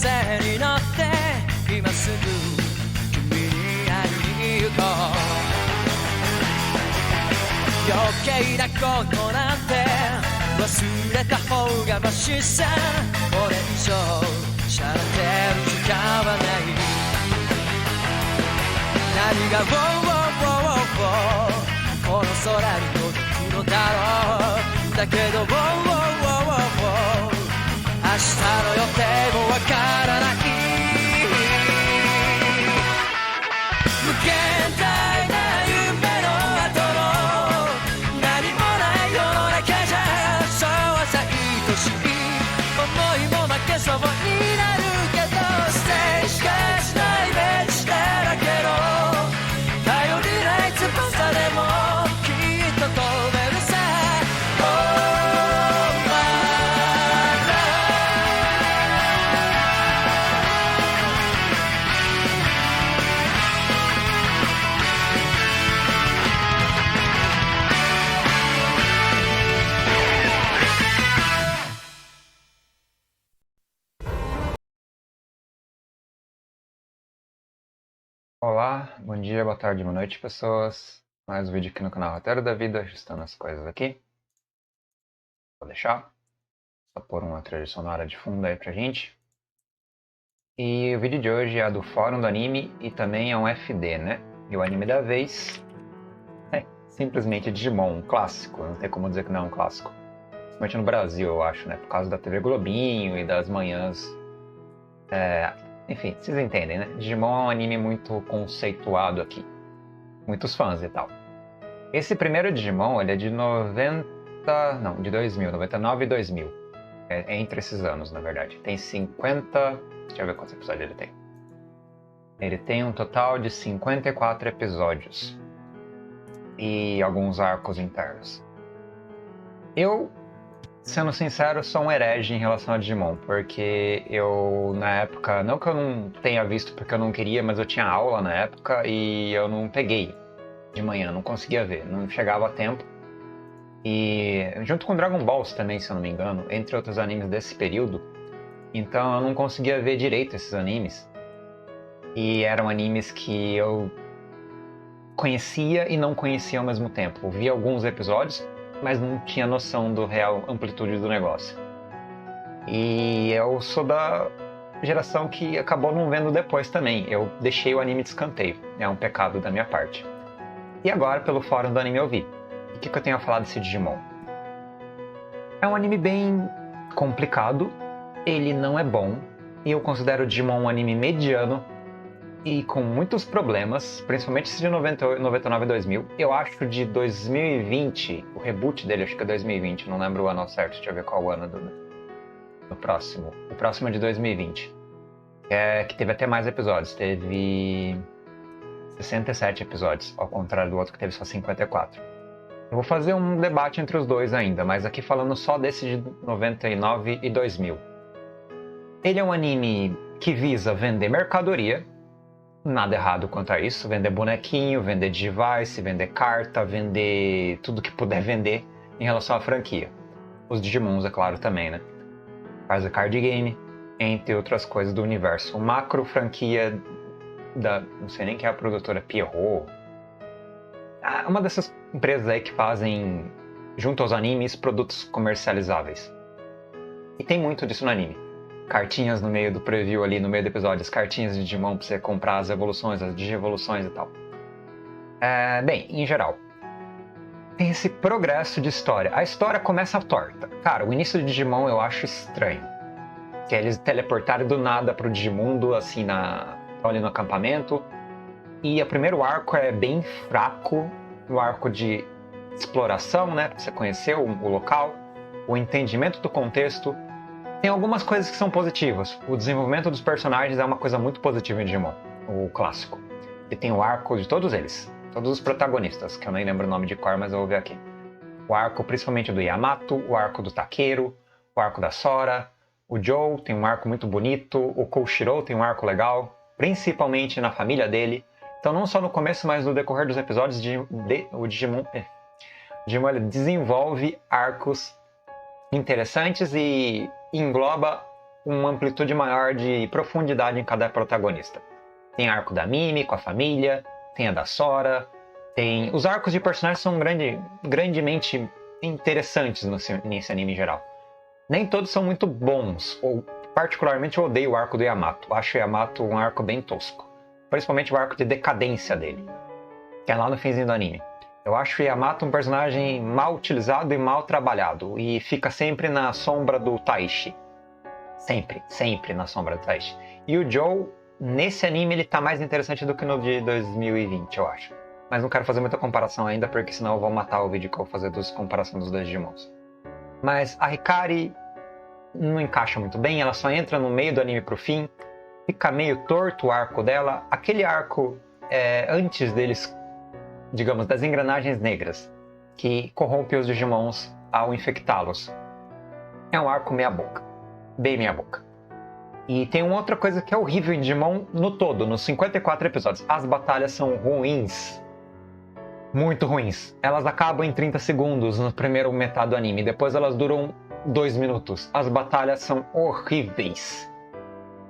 線に乗って今すぐ君に会いに行こう。余計なことなんて忘れた方がマシさ。これ以上しゃれてる時間はない。何がこの空に届くのだろう。だけど明日の予定もわからない。無限大な夢の後の何もない世の中じゃそうはさ愛しい思いも負けそうになるけどステージしかしないイメージしてだけど頼りない翼でもきっと飛べるさ。Olá, bom dia, boa tarde, boa noite, pessoas. Mais um vídeo aqui no canal Roteiro da Vida, ajustando as coisas aqui. Vou deixar. Só pôr uma trilha sonora de fundo aí pra gente. E o vídeo de hoje é do Fórum do Anime e também é um FD, né? E o anime da vez é simplesmente Digimon, um clássico. Não tem como dizer que não é um clássico. Principalmente no Brasil, eu acho, né? Por causa da TV Globinho e das manhãs. Enfim, vocês entendem, né? Digimon é um anime muito conceituado aqui. Muitos fãs e tal. Esse primeiro Digimon, ele é de 99 e 2000. É entre esses anos, na verdade. Tem 50... Deixa eu ver quantos episódios ele tem. Ele tem um total de 54 episódios. E alguns arcos internos. Eu, sendo sincero, sou um herege em relação a Digimon, porque eu, na época, não que eu não tenha visto porque eu não queria, mas eu tinha aula na época e eu não peguei de manhã, não conseguia ver, não chegava a tempo. E junto com Dragon Balls também, se eu não me engano, entre outros animes desse período, então eu não conseguia ver direito esses animes. E eram animes que eu conhecia e não conhecia ao mesmo tempo. Eu via alguns episódios, mas não tinha noção do real amplitude do negócio. E eu sou da geração que acabou não vendo depois também. Eu deixei o anime de escanteio. É um pecado da minha parte. E agora, pelo fórum do anime, eu vi. E o que eu tenho a falar desse Digimon? É um anime bem complicado. Ele não é bom. E eu considero o Digimon um anime mediano e com muitos problemas, principalmente esse de 99 e 2000. Eu acho de 2020, o reboot dele acho que é 2020, não lembro o ano certo, deixa eu ver qual o ano do próximo. O próximo é de 2020, que teve até mais episódios, teve 67 episódios, ao contrário do outro que teve só 54. Eu vou fazer um debate entre os dois ainda, mas aqui falando só desse de 99 e 2000. Ele é um anime que visa vender mercadoria. Nada errado quanto a isso, vender bonequinho, vender device, vender carta, vender tudo que puder vender em relação à franquia. Os Digimons, é claro, também, né? Faz a card game, entre outras coisas do universo. Macro franquia da... não sei nem quem é a produtora, Pierrot. Uma dessas empresas aí que fazem, junto aos animes, produtos comercializáveis. E tem muito disso no anime. Cartinhas no meio do preview ali, no meio do episódio, as cartinhas de Digimon pra você comprar as evoluções, as digievoluções e tal. Bem, em geral, tem esse progresso de história. A história começa torta. Cara, o início de Digimon eu acho estranho. Que é eles teleportarem do nada pro Digimundo, assim, ali no acampamento. E o primeiro arco é bem fraco, o arco de exploração, né, pra você conhecer o local, o entendimento do contexto. Tem algumas coisas que são positivas. O desenvolvimento dos personagens é uma coisa muito positiva em Digimon, o clássico. E tem o arco de todos eles, todos os protagonistas, que eu nem lembro o nome de cor, mas eu vou ver aqui. O arco principalmente do Yamato, o arco do Takeru, o arco da Sora, o Joe tem um arco muito bonito, o Koshiro tem um arco legal, principalmente na família dele. Então não só no começo, mas no decorrer dos episódios, o Digimon desenvolve arcos interessantes e engloba uma amplitude maior de profundidade em cada protagonista. Tem arco da Mimi com a família, tem a da Sora, tem... Os arcos de personagens são grandemente interessantes nesse anime em geral. Nem todos são muito bons, ou particularmente eu odeio o arco do Yamato. Acho o Yamato um arco bem tosco. Principalmente o arco de decadência dele, que é lá no finzinho do anime. Eu acho o Yamato um personagem mal utilizado e mal trabalhado, e fica sempre na sombra do Taishi. Sempre na sombra do Taishi. E o Joe, nesse anime, ele tá mais interessante do que no de 2020, eu acho. Mas não quero fazer muita comparação ainda, porque senão eu vou matar o vídeo que eu vou fazer dos comparação dos dois Digimons. Mas a Hikari não encaixa muito bem, ela só entra no meio do anime pro fim, fica meio torto o arco dela. Aquele arco antes deles, digamos, das engrenagens negras, que corrompe os Digimons ao infectá-los. É um arco meia boca, bem meia boca. E tem uma outra coisa que é horrível em Digimon no todo, nos 54 episódios. As batalhas são ruins. Muito ruins. Elas acabam em 30 segundos no primeiro metade do anime. Depois elas duram 2 minutos. As batalhas são horríveis.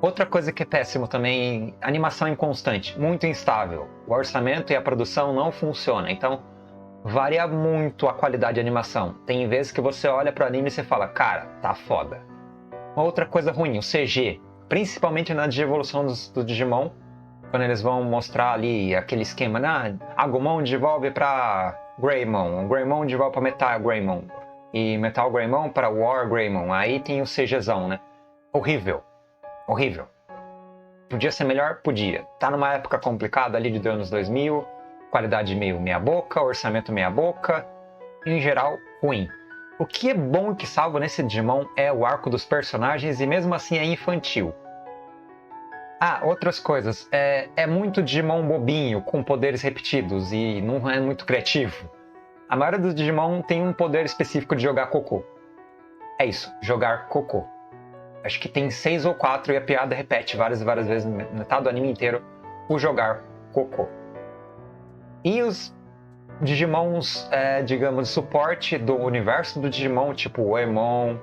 Outra coisa que é péssimo também, animação inconstante, muito instável. O orçamento e a produção não funcionam, então varia muito a qualidade de animação. Tem vezes que você olha pro anime e você fala, cara, tá foda. Outra coisa ruim, o CG, principalmente na evolução do Digimon, quando eles vão mostrar ali aquele esquema, Agumon devolve pra Greymon, Greymon devolve pra Metal Greymon, e Metal Greymon pra War Greymon, aí tem o CGzão, né? Horrível. Podia ser melhor? Podia. Tá numa época complicada ali de anos 2000, qualidade meio meia boca, orçamento meia boca, em geral, ruim. O que é bom e que salva nesse Digimon é o arco dos personagens e mesmo assim é infantil. Outras coisas. É muito Digimon bobinho, com poderes repetidos e não é muito criativo. A maioria dos Digimon tem um poder específico de jogar cocô. É isso, jogar cocô. Acho que tem 6 ou 4 e a piada repete várias vezes, metade do anime inteiro, o jogar cocô. E os Digimons, digamos, suporte do universo do Digimon, tipo o Emon,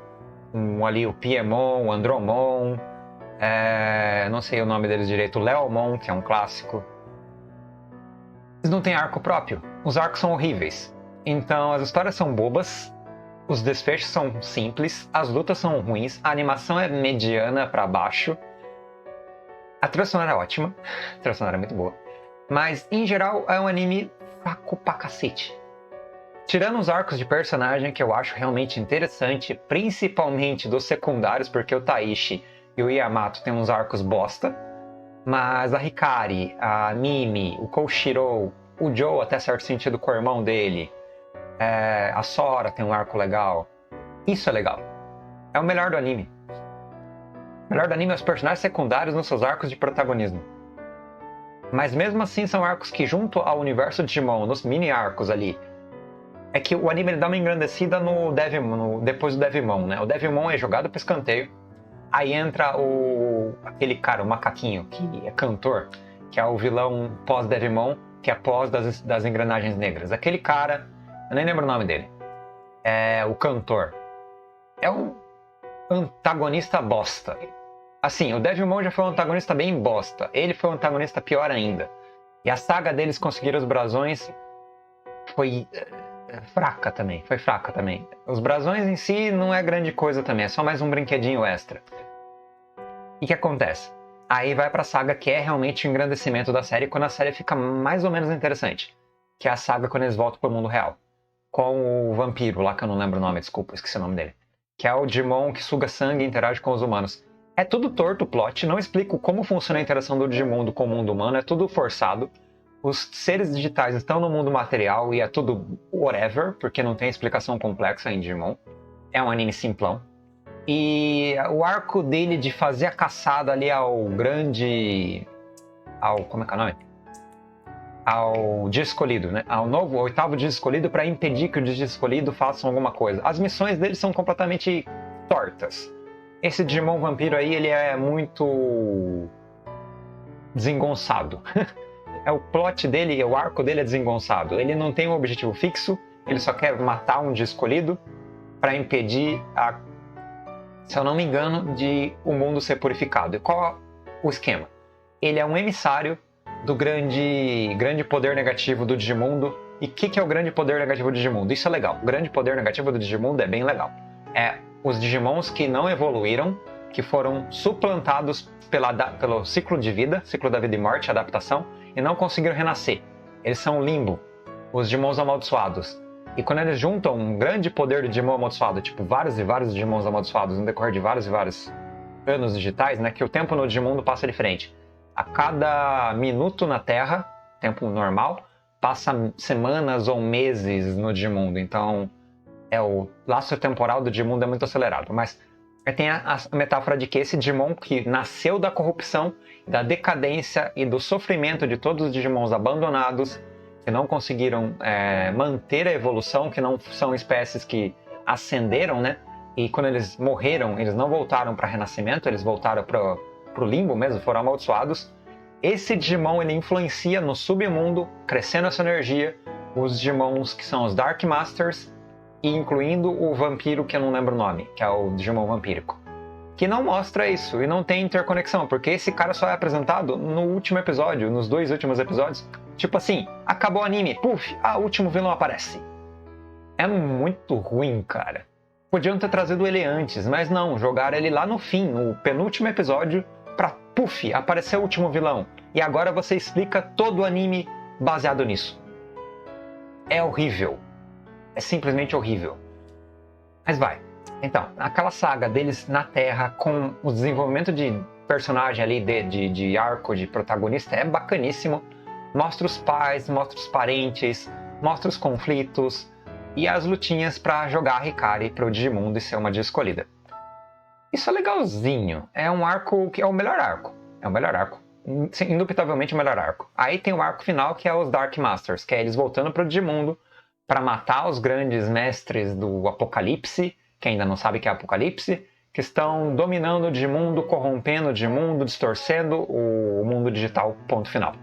o Piemon, o Andromon, não sei o nome deles direito, o Leomon, que é um clássico. Eles não têm arco próprio. Os arcos são horríveis. Então as histórias são bobas, os desfechos são simples, as lutas são ruins, a animação é mediana pra baixo. A trilha sonora é ótima, a trilha sonora é muito boa. Mas, em geral, é um anime fraco pra cacete. Tirando os arcos de personagem, que eu acho realmente interessante, principalmente dos secundários, porque o Taishi e o Yamato têm uns arcos bosta. Mas a Hikari, a Mimi, o Koshiro, o Joe até certo sentido com o irmão dele, a Sora tem um arco legal. Isso é legal. É o melhor do anime. O melhor do anime é os personagens secundários nos seus arcos de protagonismo. Mas mesmo assim são arcos que, junto ao universo de Digimon, nos mini arcos ali, é que o anime ele dá uma engrandecida depois do Devimon, né? O Devimon é jogado pro escanteio. Aí entra aquele cara, o macaquinho, que é cantor, que é o vilão pós-Devimon, que é pós das engrenagens negras. Aquele cara, eu nem lembro o nome dele, é o cantor. É um antagonista bosta. Assim, o Devimon já foi um antagonista bem bosta. Ele foi um antagonista pior ainda. E a saga deles conseguir os brasões foi fraca também. Os brasões em si não é grande coisa também, é só mais um brinquedinho extra. E o que acontece? Aí vai pra saga que é realmente o engrandecimento da série, quando a série fica mais ou menos interessante. Que é a saga quando eles voltam pro mundo real. Com o vampiro lá, que eu não lembro o nome, desculpa, esqueci o nome dele. Que é o Digimon que suga sangue e interage com os humanos. É tudo torto o plot, não explico como funciona a interação do Digimundo com o mundo humano, é tudo forçado. Os seres digitais estão no mundo material e é tudo whatever, porque não tem explicação complexa em Digimon. É um anime simplão. E o arco dele de fazer a caçada ali como é que é o nome? Ao Dia Escolhido, né? Ao oitavo Dia Escolhido, para impedir que o Dia Escolhido façam alguma coisa. As missões dele são completamente tortas. Esse Digimon vampiro aí, ele é muito desengonçado. O plot dele, o arco dele é desengonçado. Ele não tem um objetivo fixo, ele só quer matar um Dia Escolhido para impedir a se eu não me engano, de o mundo ser purificado. E qual o esquema? Ele é um emissário do grande poder negativo do Digimundo. E o que é o grande poder negativo do Digimundo? Isso é legal. O grande poder negativo do Digimundo é bem legal. É os Digimons que não evoluíram, que foram suplantados pelo ciclo de vida, ciclo da vida e morte, adaptação, e não conseguiram renascer. Eles são limbo, os Digimons amaldiçoados. E quando eles juntam um grande poder de Digimon amaldiçoado, tipo vários e vários Digimons amaldiçoados no decorrer de vários e vários anos digitais, né, que o tempo no Digimundo passa diferente. A cada minuto na Terra, tempo normal, passa semanas ou meses no Digimundo. Então, o laço temporal do Digimundo é muito acelerado. Mas tem a metáfora de que esse Digimon que nasceu da corrupção, da decadência e do sofrimento de todos os Digimons abandonados, que não conseguiram manter a evolução, que não são espécies que ascenderam, né? E quando eles morreram, eles não voltaram para renascimento, eles voltaram para o limbo mesmo, foram amaldiçoados. Esse Digimon ele influencia no submundo, crescendo essa energia, os Digimons que são os Dark Masters, e incluindo o vampiro que eu não lembro o nome, que é o Digimon vampírico. Que não mostra isso e não tem interconexão, porque esse cara só é apresentado no último episódio, nos 2 últimos episódios. Tipo assim, acabou o anime, puf, o último vilão aparece. É muito ruim, cara. Podiam ter trazido ele antes, mas não, jogaram ele lá no fim, no penúltimo episódio, pra puf, aparecer o último vilão. E agora você explica todo o anime baseado nisso. É horrível. É simplesmente horrível. Mas vai. Então, aquela saga deles na Terra, com o desenvolvimento de personagem ali, de arco, de protagonista, é bacaníssimo. Mostra os pais, mostra os parentes, mostra os conflitos e as lutinhas pra jogar a Hikari pro Digimundo e ser uma dia escolhida. Isso é legalzinho. É um arco que é o melhor arco. É o melhor arco. Indubitavelmente o melhor arco. Aí tem o arco final que é os Dark Masters, que é eles voltando pro Digimundo para matar os grandes mestres do Apocalipse, que ainda não sabe o que é Apocalipse, que estão dominando o Digimundo, corrompendo o Digimundo, distorcendo o mundo digital, ponto final.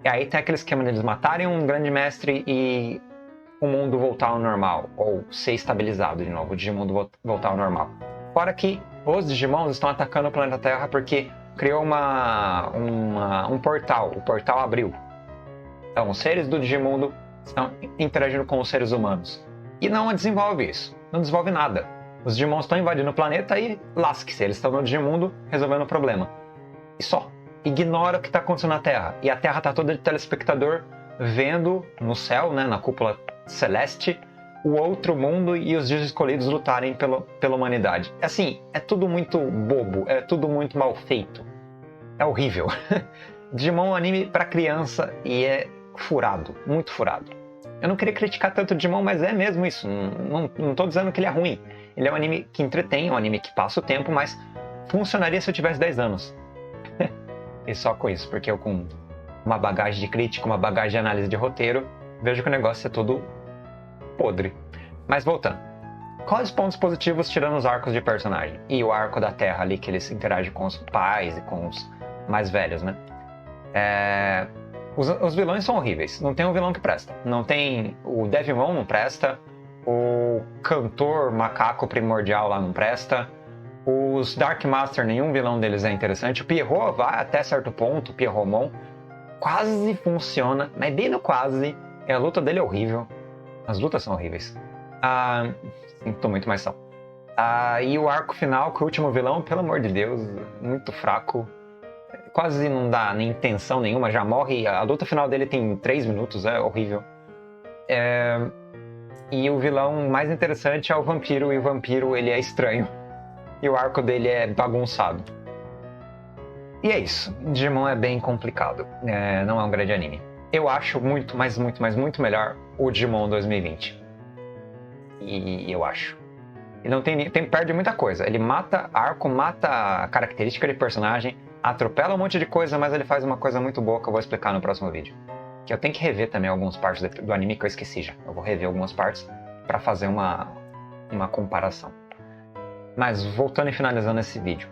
E aí tem aquele esquema de eles matarem um grande mestre e o mundo voltar ao normal, ou ser estabilizado de novo, o Digimundo voltar ao normal. Fora que os Digimons estão atacando o planeta Terra porque criou um portal, o portal abriu. Então os seres do Digimundo estão interagindo com os seres humanos. E não desenvolve isso, não desenvolve nada. Os Digimons estão invadindo o planeta e lasque-se, eles estão no Digimundo resolvendo o problema. E só. Ignora o que está acontecendo na Terra. E a Terra está toda de telespectador vendo no céu, né, na cúpula celeste, o outro mundo e os dias escolhidos lutarem pela humanidade. Assim, é tudo muito bobo, é tudo muito mal feito. É horrível. Digimon é um anime para criança e é furado, muito furado. Eu não queria criticar tanto o Digimon, mas é mesmo isso. Não tô dizendo que ele é ruim. Ele é um anime que entretém, um anime que passa o tempo, mas funcionaria se eu tivesse 10 anos. E só com isso, porque eu com uma bagagem de crítica, uma bagagem de análise de roteiro, vejo que o negócio é todo podre. Mas voltando. Quais os pontos positivos tirando os arcos de personagem? E o arco da Terra ali, que eles interagem com os pais e com os mais velhos, né? Os vilões são horríveis. Não tem um vilão que presta. Não tem... O Devimon não presta. O cantor macaco primordial lá não presta. Os Dark Master, nenhum vilão deles é interessante. O Pierrot vai até certo ponto. O Pierromon quase funciona. Mas bem no quase. A luta dele é horrível. As lutas são horríveis. Sinto muito, mas são. E o arco final, com o último vilão, pelo amor de Deus, muito fraco. Quase não dá nem intenção nenhuma, já morre. A luta final dele tem 3 minutos, é horrível. E o vilão mais interessante é o vampiro, e o vampiro ele é estranho. E o arco dele é bagunçado. E é isso. Digimon é bem complicado. Não é um grande anime. Eu acho muito, mas muito melhor o Digimon 2020. E eu acho. Ele não perde muita coisa. Ele mata arco, mata característica de personagem, atropela um monte de coisa, mas ele faz uma coisa muito boa que eu vou explicar no próximo vídeo. Que eu tenho que rever também algumas partes do anime que eu esqueci já. Eu vou rever algumas partes para fazer uma comparação. Mas voltando e finalizando esse vídeo.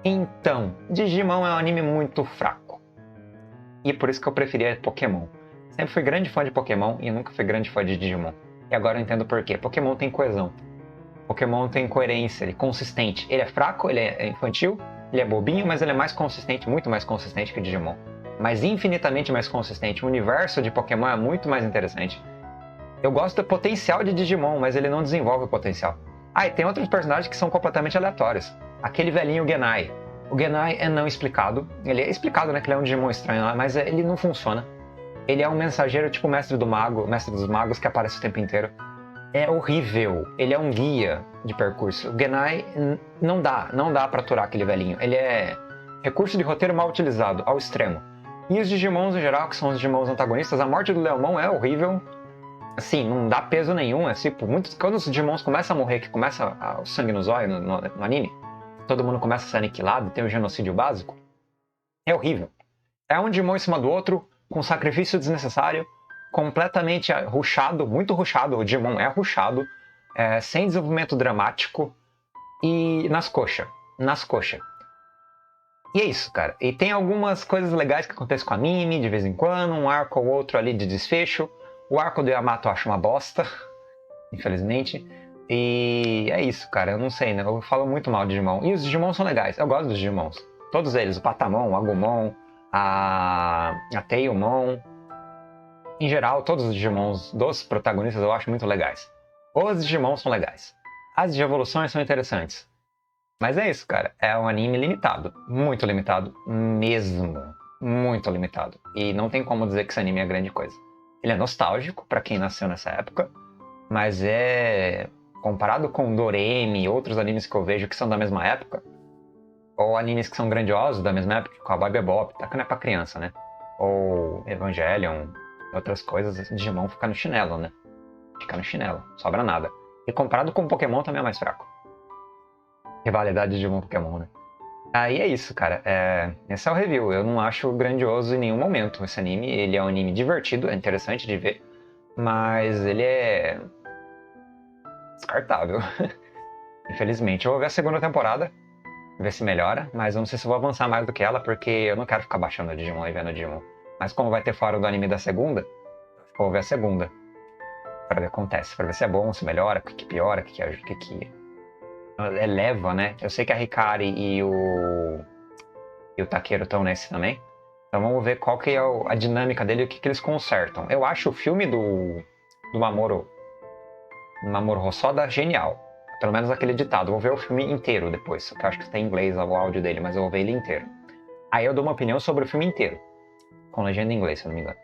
Então, Digimon é um anime muito fraco. E por isso que eu preferia Pokémon. Sempre fui grande fã de Pokémon e nunca fui grande fã de Digimon. E agora eu entendo por quê. Pokémon tem coesão. Pokémon tem coerência, ele é consistente. Ele é fraco, ele é infantil, ele é bobinho, mas ele é mais consistente, muito mais consistente que o Digimon. Mas infinitamente mais consistente. O universo de Pokémon é muito mais interessante. Eu gosto do potencial de Digimon, mas ele não desenvolve o potencial. Ah, e tem outros personagens que são completamente aleatórios. Aquele velhinho Genai. O Genai é não explicado. Ele é explicado, né, que ele é um Digimon estranho lá, mas ele não funciona. Ele é um mensageiro tipo Mestre dos Magos, que aparece o tempo inteiro. É horrível. Ele é um guia de percurso. O Genai não dá pra aturar aquele velhinho. Ele é recurso de roteiro mal utilizado, ao extremo. E os Digimons em geral, que são os Digimons antagonistas, a morte do Leomon é horrível. Assim, não dá peso nenhum. É tipo, quando os Digimons começam a morrer, que começa o sangue nos olhos no anime, todo mundo começa a ser aniquilado, tem o genocídio básico. É horrível. É um Digimon em cima do outro, com sacrifício desnecessário, completamente rushado, muito rushado. O Digimon é rushado, sem desenvolvimento dramático e nas coxas. E é isso, cara. E tem algumas coisas legais que acontecem com a anime, de vez em quando, um arco ou outro ali de desfecho. O arco do Yamato eu acho uma bosta, infelizmente. E é isso, cara. Eu não sei, né? Eu falo muito mal de Digimon. E os Digimon são legais. Eu gosto dos Digimons. Todos eles. O Patamon, o Agumon, a Tailmon. Em geral, todos os Digimons dos protagonistas eu acho muito legais. Os Digimons são legais. As de evoluções são interessantes. Mas é isso, cara. É um anime limitado. Muito limitado mesmo. Muito limitado. E não tem como dizer que esse anime é grande coisa. Ele é nostálgico pra quem nasceu nessa época. Mas comparado com Doremi e outros animes que eu vejo que são da mesma época, ou animes que são grandiosos da mesma época, com a Cowboy Bebop, tá que não é pra criança, né? Ou Evangelion, outras coisas, Digimon fica no chinelo, né? Fica no chinelo, sobra nada. E comparado com Pokémon também é mais fraco. Rivalidade de Digimon Pokémon, né? Aí é isso, cara. Esse é o review. Eu não acho grandioso em nenhum momento esse anime. Ele é um anime divertido, é interessante de ver, mas ele é descartável. Infelizmente. Eu vou ver a segunda temporada, ver se melhora, mas eu não sei se vou avançar mais do que ela, porque eu não quero ficar baixando o Digimon e vendo o Digimon. Mas como vai ter fora do anime da segunda, eu vou ver a segunda. Pra ver o que acontece, pra ver se é bom, se melhora, o que piora, o que eleva, né? Eu sei que a Hikari e o Takeru estão nesse também. Então vamos ver qual que é a dinâmica dele e o que eles consertam. Eu acho o filme do Mamoru Hosoda genial. Pelo menos aquele ditado. Eu vou ver o filme inteiro depois. Eu acho que está em inglês o áudio dele, mas eu vou ver ele inteiro. Aí eu dou uma opinião sobre o filme inteiro. Com legenda em inglês, se eu não me engano.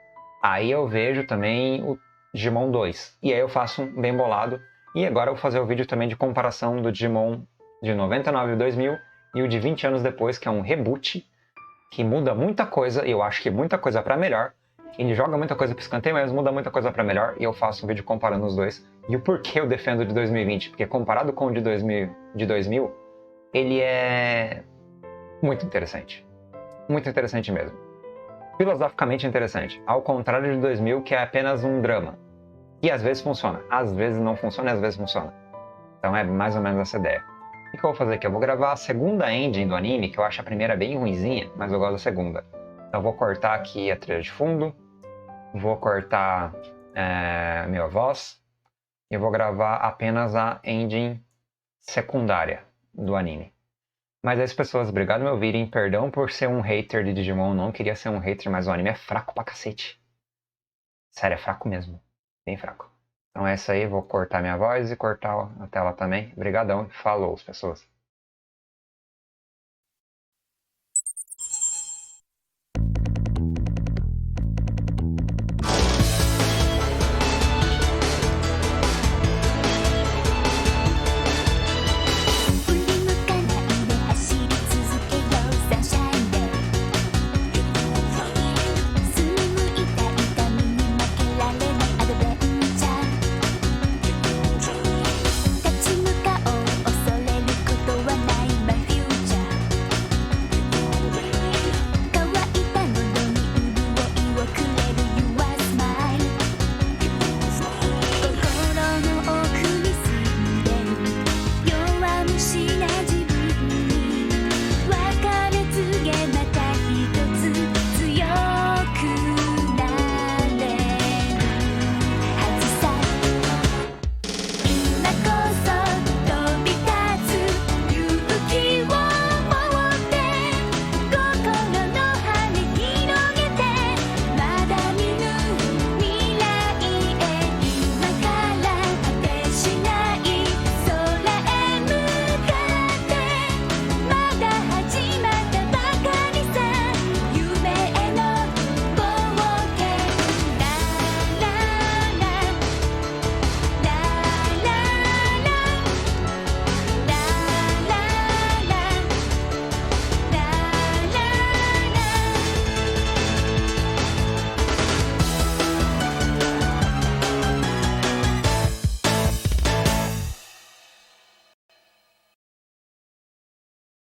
Aí eu vejo também o Digimon 2. E aí eu faço um bem bolado. E agora eu vou fazer o vídeo também de comparação do Digimon de 99 e 2000 e o de 20 anos depois, que é um reboot, que muda muita coisa, e eu acho que muita coisa pra melhor. Ele joga muita coisa pro escanteio, mas muda muita coisa pra melhor, e eu faço um vídeo comparando os dois. E o porquê eu defendo o de 2020, porque comparado com o de 2000, ele é muito interessante. Muito interessante mesmo. Filosoficamente interessante. Ao contrário de 2000, que é apenas um drama. E às vezes funciona. Às vezes não funciona e às vezes funciona. Então é mais ou menos essa ideia. O que eu vou fazer aqui? Eu vou gravar a segunda ending do anime, que eu acho a primeira bem ruinzinha, mas eu gosto da segunda. Então eu vou cortar aqui a trilha de fundo, vou cortar minha voz, e vou gravar apenas a ending secundária do anime. Mas as pessoas, obrigado por me ouvirem, perdão por ser um hater de Digimon, não queria ser um hater, mas o anime é fraco pra cacete. Sério, é fraco mesmo. Bem fraco. Então é isso aí, vou cortar minha voz e cortar a tela também. Obrigadão, falou, pessoas.